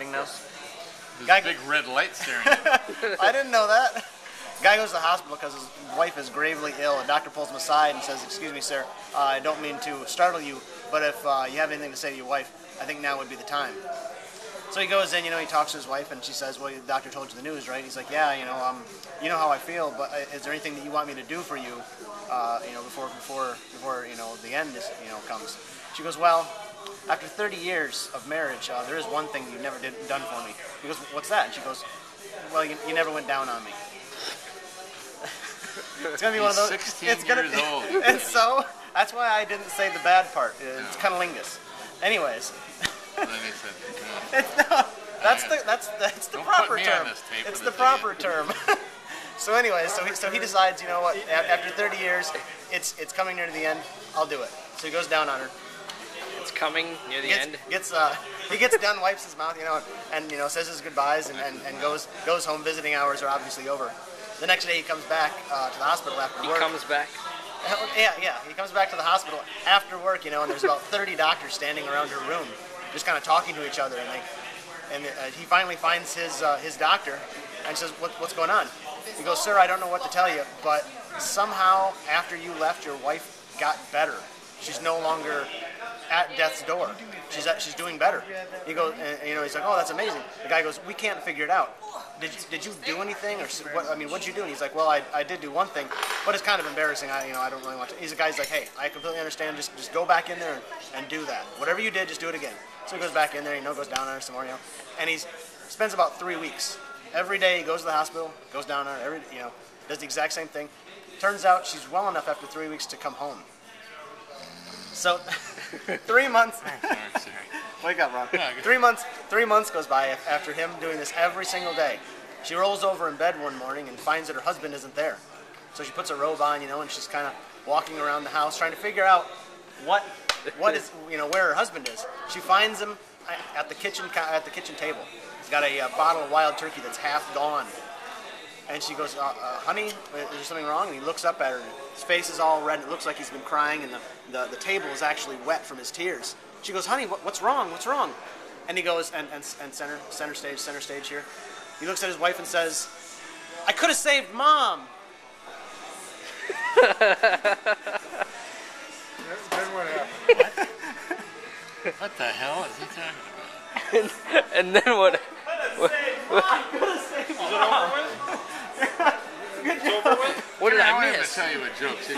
recording now? There's a big red light staring at him. I didn't know that. Guy goes to the hospital because his wife is gravely ill. A doctor pulls him aside and says, "Excuse me, sir, I don't mean to startle you, but if you have anything to say to your wife, I think now would be the time." So he goes in, he talks to his wife, and she says, "Well, the doctor told you the news, right?" He's like, "Yeah, you know how I feel, but is there anything that you want me to do for you, before the end comes?" She goes, "Well, after 30 years of marriage, there is one thing you never done for me." He goes, "What's that?" And she goes, "Well, you never went down on me." It's gonna be one of those. 16 years old. And so that's why I didn't say the bad part. It's cunnilingus. Anyways. And then he said, that's the Don't proper put me term. on this tape It's for the this proper idiot. term. So anyways, so he decides, you know what? After 30 years, it's coming near the end. I'll do it. So he goes down on her. It's coming near the end. He gets done, wipes his mouth, and says his goodbyes, and goes home. Visiting hours are obviously over. The next day he comes back to the hospital after work. He comes back? Yeah. He comes back to the hospital after work, and there's about 30 doctors standing around her room, just kind of talking to each other, and he finally finds his doctor and says, "What's going on?" He goes, "Sir, I don't know what to tell you, but somehow after you left, your wife got better. She's no longer at death's door. She's doing better." He goes, he's like, "Oh, that's amazing." The guy goes, "We can't figure it out. Did you do anything, or what? I mean, what'd you do?" And he's like, "Well, I did do one thing, but it's kind of embarrassing. I don't really want to." The guy's like, "Hey, I completely understand. Just go back in there and do that. Whatever you did, just do it again." So he goes back in there, goes down on her some more, and he spends about 3 weeks. Every day he goes to the hospital, goes down on her, does the exact same thing. Turns out she's well enough after 3 weeks to come home. So 3 months. Sorry. Wake up, Ron. 3 months goes by after him doing this every single day. She rolls over in bed one morning and finds that her husband isn't there. So she puts a robe on, and she's kind of walking around the house trying to figure out what is where her husband is. She finds him at the kitchen table. He's got a bottle of wild turkey that's half gone. And she goes, "Honey, is there something wrong?" And he looks up at her, and his face is all red. And it looks like he's been crying, and the table is actually wet from his tears. She goes, "Honey, what's wrong? What's wrong?" And he goes, and center stage here. He looks at his wife and says, "I could have saved Mom." Then what happened? What the hell is he talking about? And then what? I could have saved Mom. What did I I'm going miss? to tell you a joke. See,